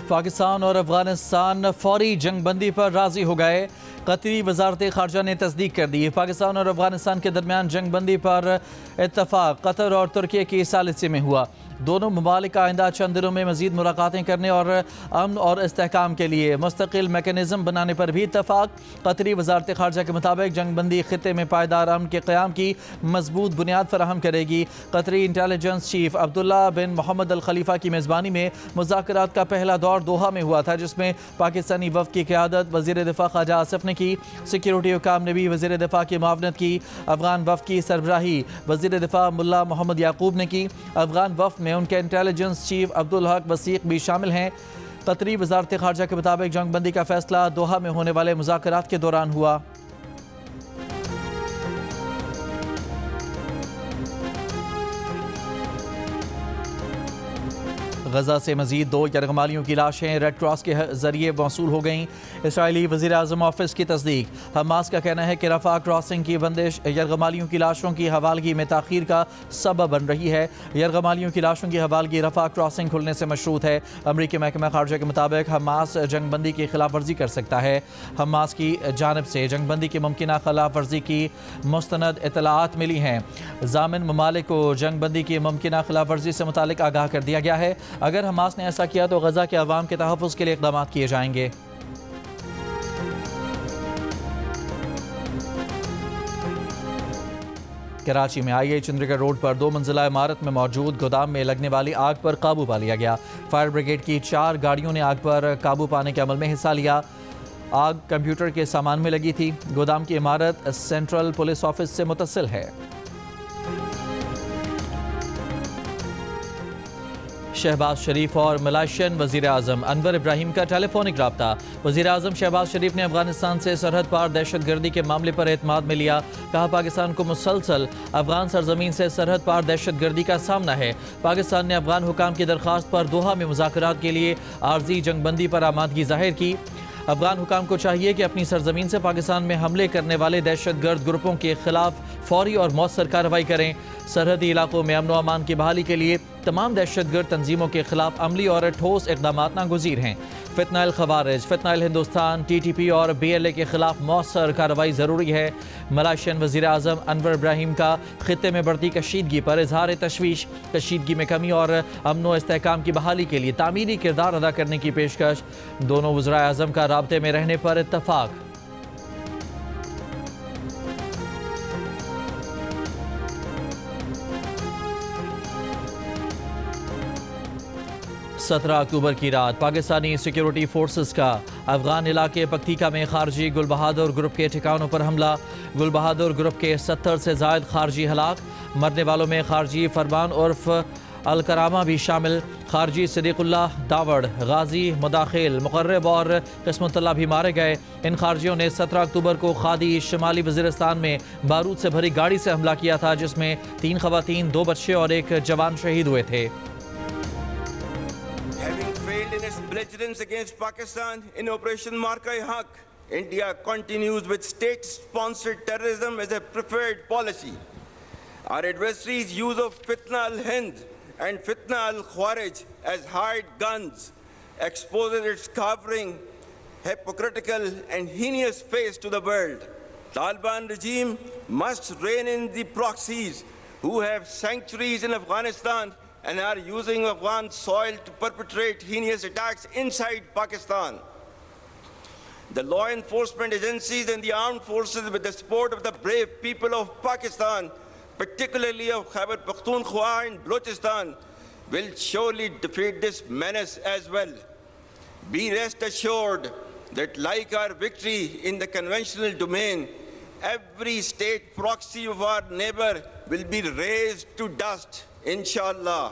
पाकिस्तान और अफगानिस्तान फौरी जंगबंदी पर राजी हो गए। कतरी वजारत खारजा ने तस्दीक कर दी। पाकिस्तान और अफगानिस्तान के दरमियान जंगबंदी पर इत्तफाक कतर और तुर्की की सालिसी में हुआ। दोनों ममालिक आइंदा चंद दिनों में मजीद मुलाकातें करने और अमन और इस्तेहकाम के लिए मुस्तकिल मैकेनिज्म बनाने पर भी इत्तफाक। कतरी वजारत खारजा के मुताबिक जंगबंदी खित्ते में पायदार अमन के क़याम की मजबूत बुनियाद फराहम करेगी। कतरी इंटेलिजेंस चीफ अब्दुल्ला बिन मोहम्मद अल खलीफा की मेज़बानी में मुज़ाकरात का पहला दौर दोहा में हुआ था, जिसमें पाकिस्तानी वफ़द की क़यादत वज़ीर दिफ़ा ख्वाजा आसिफ ने की। सिक्योरिटी हुकाम ने भी वज़ीर दिफ़ा की मुआवनत की। अफगान वफ़द की सरबराही वज़ीर दिफ़ा मुल्ला मोहम्मद याकूब ने की। अफगान वफ़द में उनके इंटेलिजेंस चीफ अब्दुल हक वसीक भी शामिल हैं। कतरी वजारत खारजा के मुताबिक जंगबंदी का फैसला दोहा में होने वाले मुज़ाकरात के दौरान हुआ। गजा से मजीद 2 यरगमालियों की लाशें रेड क्रॉस के जरिए मौसूल हो गईं। इसराइली वज़ीर आज़म ऑफिस की तस्दीक। हमास का कहना है कि रफ़ा क्रॉसिंग की बंदिश यरगमालियों की लाशों की हवालगी में ताख़ीर का सबब बन रही है। यरगमालियों की लाशों की हवालगी रफ़ा क्रॉसिंग खुलने से मशरूत है। अमरीकी महकमा खारजा के मुताबिक हमास जंगबंदी की खिलाफ वर्जी कर सकता है। हमास की जानब से जंगबंदी की मुमकिन खिलाफ वर्जी की मुस्तनद इतलात मिली हैं। ज़ामिन ममालिक को जंगबंदी की मुमकिन खिलाफ वर्जी से मुतालिक आगाह कर दिया गया है। अगर हमास ने ऐसा किया तो गजा के अवाम के तहफ़्फ़ुज़ के लिए इक़दाम किए जाएंगे। कराची में आई चंद्रगढ़ रोड पर 2 मंजिला इमारत में मौजूद गोदाम में लगने वाली आग पर काबू पा लिया गया। फायर ब्रिगेड की 4 गाड़ियों ने आग पर काबू पाने के अमल में हिस्सा लिया। आग कंप्यूटर के सामान में लगी थी। गोदाम की इमारत सेंट्रल पुलिस ऑफिस से मुत्तसिल है। शहबाज शरीफ और मलाशियन वज़ीर आज़म अनवर इब्राहिम का टेलीफोनिक रब्ता। वज़ीर आज़म शहबाज शरीफ ने अफगानिस्तान से सरहद पार दहशतगर्दी के मामले पर एतमाद में लिया। कहा, पाकिस्तान को मुसलसल अफगान सरजमीन से सरहद पार दहशतगर्दी का सामना है। पाकिस्तान ने अफगान हुकाम की दरख्वास्त पर दोहा में मुज़ाकरात के लिए आर्जी जंगबंदी पर आमादगी जाहिर की। अफगान हुकाम को चाहिए कि अपनी सरजमीन से पाकिस्तान में हमले करने वाले दहशतगर्द ग्रुपों के खिलाफ फौरी और मौसर कार्रवाई करें। सरहदी इलाकों में अमन व अमान की बहाली के लिए तमाम दहशतगर्द तंजीमों के खिलाफ अमली और ठोस इक़दाम नागुज़ीर हैं। फितनाइल खवारिज, फितनाइल हिंदुस्तान, TTP और BLA के खिलाफ मौसर कार्रवाई ज़रूरी है। मलाशियन वज़ीर आज़म अनवर इब्राहिम का खित्ते में बढ़ती कशीदगी पर इजहार तशवीश। कशीदगी में कमी और अमन व इस्तेहकाम की बहाली के लिए तामीरी किरदार अदा करने की पेशकश। दोनों वज़राए आज़म का राब्ते में रहने पर इत्तफाक। सत्रह अक्टूबर की रात पाकिस्तानी सिक्योरिटी फोर्सेस का अफगान इलाके पक्तिका में खारजी गुल बहादुर ग्रुप के ठिकानों पर हमला। गुल बहादुर ग्रुप के 70 से ज़ायद खारजी हलाक। मरने वालों में खारजी फरमान उर्फ अलकरामा भी शामिल। खारजी सदीकुल्लाह दावड़, गाजी मुदाखिल, मुकर्रब और किस्मतुल्लाह भी मारे गए। इन खारजियों ने 17 अक्टूबर को खादी शुमाली वज़ीरिस्तान में बारूद से भरी गाड़ी से हमला किया था, जिसमें 3 ख़वातीन, 2 बच्चे और 1 जवान शहीद हुए थे। In its belligerence against Pakistan in Operation Marka-e-Haq, India continues with state-sponsored terrorism as a preferred policy. Our adversaries' use of Fitna al-Hind and Fitna al-Khawarij as hired guns exposes its cowering, hypocritical and heinous face to the world. Taliban regime must rein in the proxies who have sanctuaries in Afghanistan and are using Afghan soil to perpetrate heinous attacks inside Pakistan. The law enforcement agencies and the armed forces, with the support of the brave people of Pakistan, particularly of Khyber Pakhtunkhwa and Balochistan, will surely defeat this menace as well. Be rest assured that, like our victory in the conventional domain, every state proxy of our neighbor will be razed to dust, इंशाअल्लाह।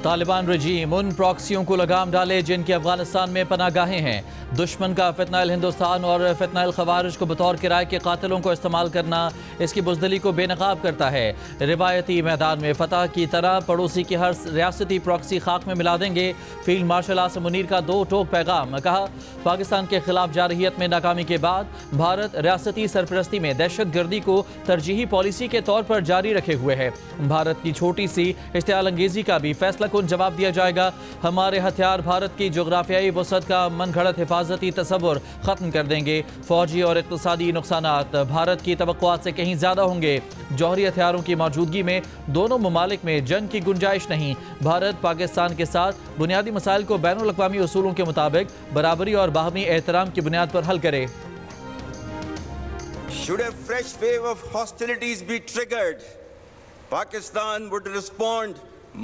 तालिबान रजीम उन प्रॉक्सियों को लगाम डाले जिनके अफगानिस्तान में पनागाहें हैं। दुश्मन का फितनाइल हिंदुस्तान और फितनाइल खवारिज को बतौर किराए के कातिलों को इस्तेमाल करना इसकी बुज़दिली को बेनकाब करता है। रिवायती मैदान में फतह की तरह पड़ोसी की हर रियासती प्रॉक्सी खाक में मिला देंगे। फील्ड मार्शल आसिम मुनीर का दो टोक पैगाम। कहा, पाकिस्तान के खिलाफ जारहियत में नाकामी के बाद भारत रियासती सरपरस्ती में दहशत गर्दी को तरजीही पॉलिसी के तौर पर जारी रखे हुए है। भारत की छोटी सी इश्तियाल अंगेजी का भी फैसला कुन जवाब दिया जाएगा। हमारे हथियार भारत की जोग्राफियाई वसअत का मनगढ़ंत हिफाजती तसव्वुर खत्म कर देंगे। फौजी और इक़्तिसादी नुकसानात भारत की तवक्कुआत से कहीं ज्यादा होंगे। जौहरी हथियारों की मौजूदगी में दोनों ममालिक में जंग की गुंजाइश नहीं। भारत पाकिस्तान के साथ बुनियादी मसाइल को बैनुल अक़वामी उसूलों के मुताबिक बराबरी और बाहमी एहतराम की बुनियाद पर हल करे। Should a fresh wave of hostilities be triggered, Pakistan would respond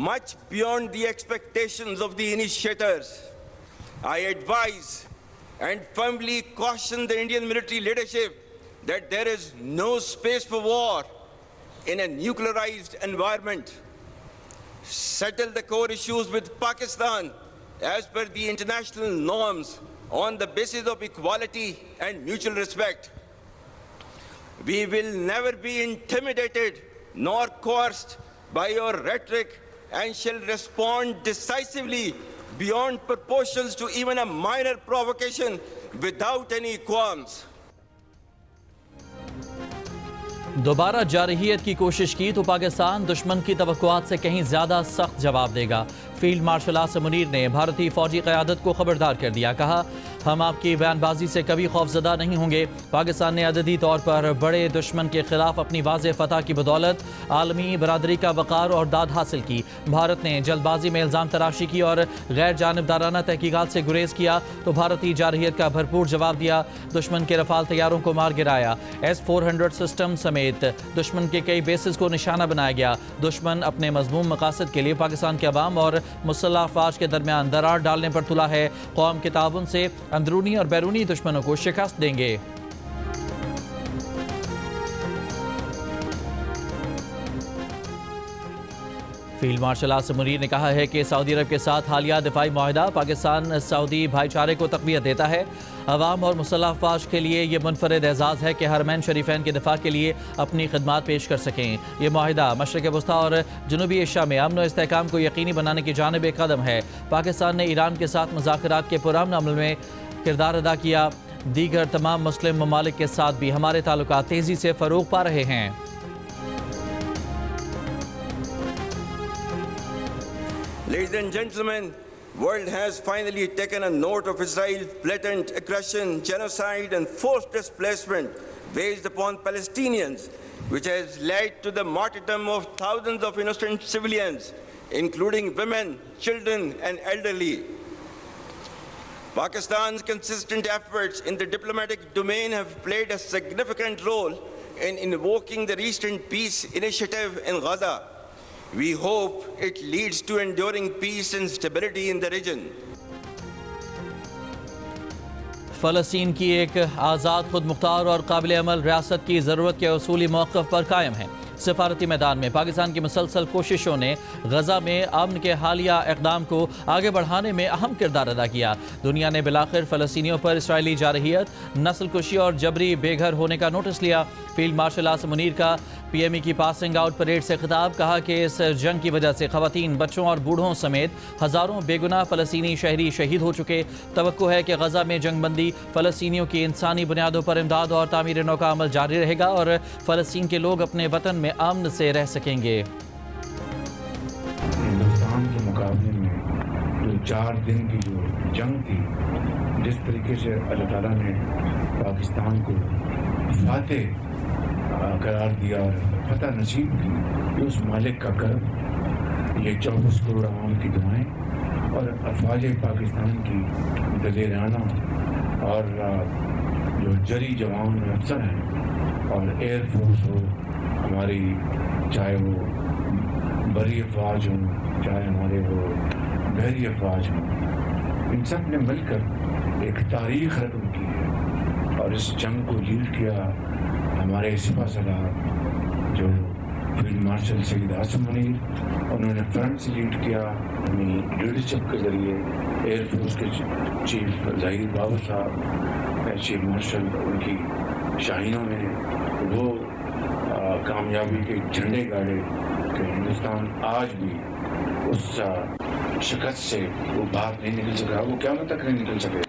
much beyond the expectations of the initiators. I advise and firmly caution the Indian military leadership that there is no space for war in a nuclearized environment. Settle the core issues with Pakistan as per the international norms on the basis of equality and mutual respect. We will never be intimidated nor coerced by your rhetoric and shall respond decisively beyond proportions to even a minor provocation without any qualms. दोबारा जारहियत की कोशिश की तो पाकिस्तान दुश्मन की तवक्कुआत से कहीं ज्यादा सख्त जवाब देगा। फील्ड मार्शल आसिम मुनीर ने भारतीय फौजी क़यादत को खबरदार कर दिया। कहा, हम आपकी बयानबाजी से कभी खौफजदा नहीं होंगे। पाकिस्तान ने अददी तौर पर बड़े दुश्मन के खिलाफ अपनी वाज़ेह फतह की बदौलत आलमी बरादरी का वक़ार और दाद हासिल की। भारत ने जल्दबाजी में इल्ज़ाम तराशी की और गैर जानिबदाराना तहकीकात से गुरेज किया तो भारतीय जारहियत का भरपूर जवाब दिया। दुश्मन के रफाल तैयारों को मार गिराया। S-400 सिस्टम समेत दुश्मन के कई बेसिस को निशाना बनाया गया। दुश्मन अपने मज़मूम मकासद के लिए पाकिस्तान के अवाम और मुसल्लह अफ़वाज के दरमियान दरार डालने पर तुला है। कौम के ताउन से अंदरूनी और बैरूनी दुश्मनों को शिकस्त देंगे। फील्ड मार्शल आसिम मुनीर ने कहा है कि सऊदी अरब के साथ हालिया दिफाई मुआहिदा पाकिस्तान सऊदी भाईचारे को तक़वियत देता है। अवाम और मुसल्लह अफ़वाज के लिए यह मुनफरद एजाज़ है कि हरमैन शरीफैन के दिफा के लिए अपनी खिदमात पेश कर सकें। यह मुआहिदा मशरिक़ वस्ता और जनूबी एशिया में अमन और इस्तेहकाम को यकीनी बनाने की जानिब एक कदम है। पाकिस्तान ने ईरान के साथ मुज़ाकरात के पुरअमन अमल में किरदार अदा किया। दीगर तमाम मुस्लिम ममालिक के साथ भी हमारे ताल्लुकात तेज़ी से फ़रोग़ पा रहे हैं। Ladies and gentlemen, world has finally taken a note of Israel's blatant aggression, genocide and forced displacement waged upon Palestinians, which has led to the martyrdom of thousands of innocent civilians, including women, children and elderly. Pakistan's consistent efforts in the diplomatic domain have played a significant role in invoking the recent peace initiative in Gaza. We hope it leads to enduring peace and stability in the region. फ़लस्तीन की एक आज़ाद, खुद मुख्तार और काबिल अमल रियासत की ज़रूरत के उसूली मौक़िफ़ पर कायम है। सफारती मैदान में पाकिस्तान की मुसलसल कोशिशों ने गजा में अमन के हालिया इक़दाम को आगे बढ़ाने में अहम किरदार अदा किया। दुनिया ने बिलाखिर फ़लस्तीनियों पर इसराइली जारहियत, नस्ल कुशी और जबरी बेघर होने का नोटिस लिया। फील्ड मार्शल आसिम मुनीर का PME की पासिंग आउट परेड से खिताब। कहा कि इस जंग की वजह से ख़वातीन, बच्चों और बूढ़ों समेत हज़ारों बेगुनाह फ़लस्तीनी शहरी शहीद हो चुके। तवक्को है कि गजा में जंगबंदी फ़लस्तीनियों की इंसानी बुनियादों पर इमदाद और तामीर नौ का अमल जारी रहेगा और फ़लस्तीन के लोग अपने वतन में अमन से रह सकेंगे। हिंदुस्तान के मुकाबले में जो 4 दिन की जो जंग थी, जिस तरीके से अल्लाह ताला ने पाकिस्तान को फातेह करार दिया और फतह नसीब की, ये उस मालिक का कर्म, ये 24 करोड़ आवाम की दुआएं और अफवाज पाकिस्तान की दलेराना और जो जरी जवान अफसर हैं और एयर फोर्स हो हमारी, चाहे वो बरी अफवाज हों, चाहे हमारे वो बहरी अफवाज हों, इन सब ने मिलकर एक तारीख़ रकम की है। और इस जंग को लीड किया हमारे सिपा सलार जो फील्ड मार्शल सईद आसिम मुनीर, उन्होंने फ्रंट से लीड किया अपनी लीडरशिप के जरिए। एयरफोर्स के चीफ ज़हीर बाबर साहब चीफ मार्शल, उनकी शाहीनों में वो कामयाबी के झंडे गाड़े कि हिंदुस्तान आज भी उस शिकस्त से वो बाहर नहीं निकल सका, वो क़यामत तक नहीं निकल सकेगा।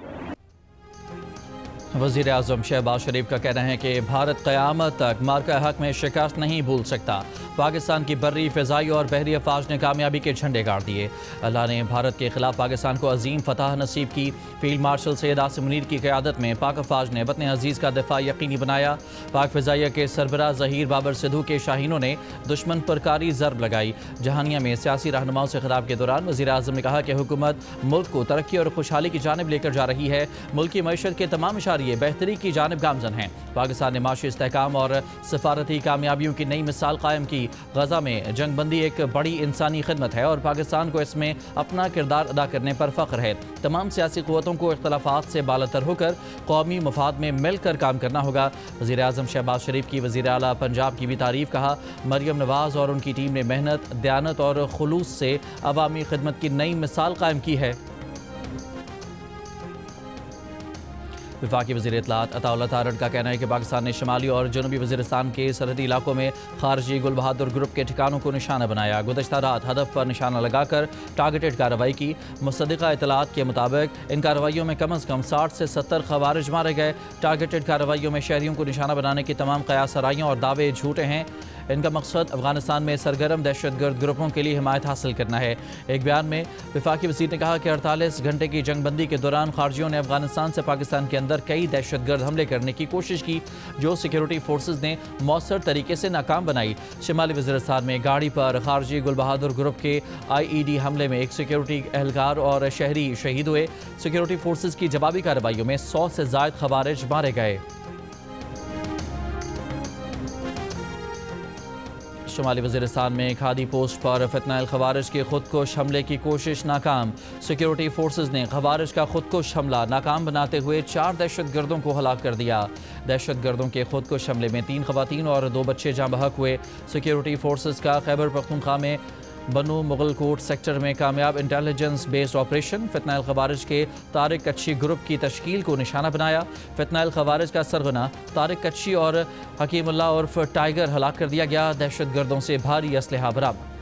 वज़ीर आज़म शहबाज शरीफ का कहना है कि भारत क़यामत तक मार्का हक में शिकस्त नहीं भूल सकता। पाकिस्तान की बर्री, फ़िज़ाई और बहरी अफवाज ने कामयाबी के झंडे गाड़ दिए। अल्लाह ने भारत के खिलाफ पाकिस्तान को अजीम फतह नसीब की। फील्ड मार्शल सैयद आसिम मुनीर की क़यादत में पाक अफवाज ने वतन अजीज़ का दिफा यकीनी बनाया। पाक फ़िज़ाइया के सरबराह ज़हीर बाबर सिद्धू के शाहीनों ने दुश्मन पर कारी ज़रब लगाई। जहानिया में सियासी रहनुमाओं से खिताब के दौरान वज़ीर आज़म ने कहा कि हुकूमत मुल्क को तरक्की और खुशहाली की जानिब लेकर जा रही है। मुल्क की मईशत के तमाम इशारे बेहतरी की जानिब गामजन हैं। पाकिस्तान ने माशी इस्तेहकाम और सफारती कामयाबियों की नई मिसाल कायम की। गजा में जंगबंदी एक बड़ी इंसानी खिदमत है और पाकिस्तान को इसमें अपना किरदार अदा करने पर फ़ख्र है। तमाम सियासी क़ुव्वतों को इख्तलाफात से बालतर होकर कौमी मफाद में मिलकर काम करना होगा। वज़ीर आज़म शहबाज शरीफ की वज़ीर आला पंजाब की भी तारीफ़। कहा, मरियम नवाज़ और उनकी टीम ने मेहनत, दयानत और खुलूस से अवामी खिदमत की नई मिसाल कायम की है। वफाकी वज़ीर इत्तलात अताउल्लाह तारड़ का कहना है कि पाकिस्तान ने शुमाली और जनूबी वज़ीरिस्तान के सरहदी इलाकों में खारजी गुल बहादुर ग्रुप के ठिकानों को निशाना बनाया। गुज़श्ता रात हदफ पर निशाना लगाकर टारगेटेड कार्रवाई की। मुसद्दिक़ा इत्तलात के मुताबिक इन कार्रवाइयों में कम अज़ कम 60 से 70 खवारिज मारे गए। टारगेटेड कार्रवाइयों में शहरियों को निशाना बनाने की तमाम क़यासराइयाँ और दावे झूठे हैं। इनका मकसद अफगानिस्तान में सरगर्म दहशतगर्द ग्रुपों के लिए हिमायत हासिल करना है। एक बयान में वफाकी वज़ीर ने कहा कि 48 घंटे की जंगबंदी के दौरान खारजियों ने अफगानिस्तान से पाकिस्तान के अंदर कई दहशतगर्द हमले करने की कोशिश की, जो सिक्योरिटी फोर्सेज ने मौसर तरीके से नाकाम बनाई। शिमाली वज़ीरिस्तान में गाड़ी पर खारजी गुल बहादुर ग्रुप के IED हमले में एक सिक्योरिटी एहलकार और शहरी शहीद हुए। सिक्योरिटी फोर्सेज की जवाबी कार्रवाइयों में 100 से ज़ायद खवारिज मारे गए। शुमाली वज़ीरिस्तान में खादी पोस्ट पर फितनाइल खवारिज के खुदकुश हमले की कोशिश नाकाम। सिक्योरिटी फोर्सेज ने खवारिज का खुदकुश हमला नाकाम बनाते हुए 4 दहशतगर्दों को हलाक कर दिया। दहशतगर्दों के खुदकुश हमले में 3 ख़वातीन और 2 बच्चे जाँ बहक हुए। सिक्योरिटी फोर्सेज का खैबर पख्तूनख्वा में बनू मुगलकोट सेक्टर में कामयाब इंटेलिजेंस बेस्ड ऑपरेशन फितनाइल खवारिज के तारिक कच्छी ग्रुप की तश्कील को निशाना बनाया। फितनाइल खवारिज का सरगना तारिक कच्छी और हकीमुल्लाह उर्फ टाइगर हलाक कर दिया गया। दहशतगर्दों से भारी असलहा बरामद।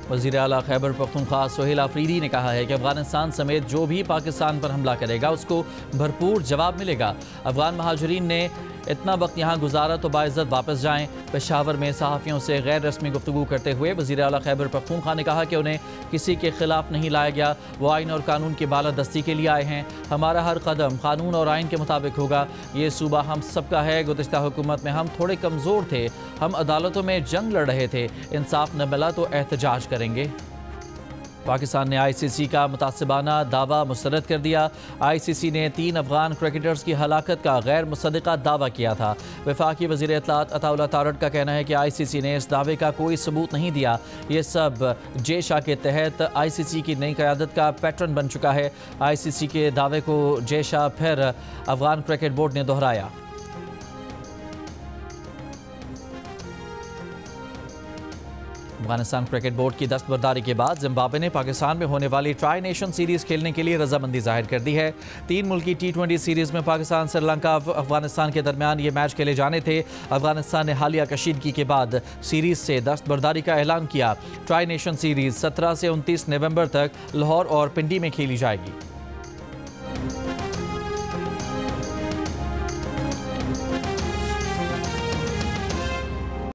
वज़ीर आला खैबर पख्तूनख्वा सोहेल आफरीदी ने कहा है कि अफगानिस्तान समेत जो भी पाकिस्तान पर हमला करेगा उसको भरपूर जवाब मिलेगा। अफगान महाजरीन ने इतना वक्त यहाँ गुजारा तो बाइज़्ज़त वापस जाएँ। पेशावर में सहाफ़ियों से गैर रस्मी गुफ्तगू करते हुए वज़ीर आला खैबर पख्तूनख्वा ने कहा कि उन्हें किसी के खिलाफ नहीं लाया गया, वो आइन और कानून की बालादस्ती के लिए आए हैं। हमारा हर कदम कानून और आइन के मुताबिक होगा। ये सूबा हम सबका है। गुज़श्ता हुकूमत में हम थोड़े कमज़ोर थे, हम अदालतों में जंग लड़ रहे थे, इंसाफ न मिला तो एहतजाज करेंगे। पाकिस्तान ने ICC का मुतासिबाना दावा मुस्तरद कर दिया। ICC ने 3 अफगान क्रिकेटर्स की हलाकत का गैर मुसद्दिक़ा दावा किया था। वफाकी वज़ीर इत्तलात अताउल्लाह तारड़ का कहना है कि ICC ने इस दावे का कोई सबूत नहीं दिया। ये सब जेशा के तहत ICC की नई क़यादत का पैटर्न बन चुका है। ICC के दावे को जेशा फिर अफगान क्रिकेट बोर्ड ने दोहराया। अफगानिस्तान क्रिकेट बोर्ड की दस्तबरदारी के बाद जिम्बाब्वे ने पाकिस्तान में होने वाली ट्राई नेशन सीरीज़ खेलने के लिए रजामंदी जाहिर कर दी है। 3 मुल्की T20 सीरीज़ में पाकिस्तान, श्रीलंका, अफगानिस्तान के दरमियान ये मैच खेले जाने थे। अफगानिस्तान ने हालिया कशीदगी के बाद सीरीज़ से दस्तबरदारी का ऐलान किया। ट्राई नेशन सीरीज़ 17 से 29 नवंबर तक लाहौर और पिंडी में खेली जाएगी।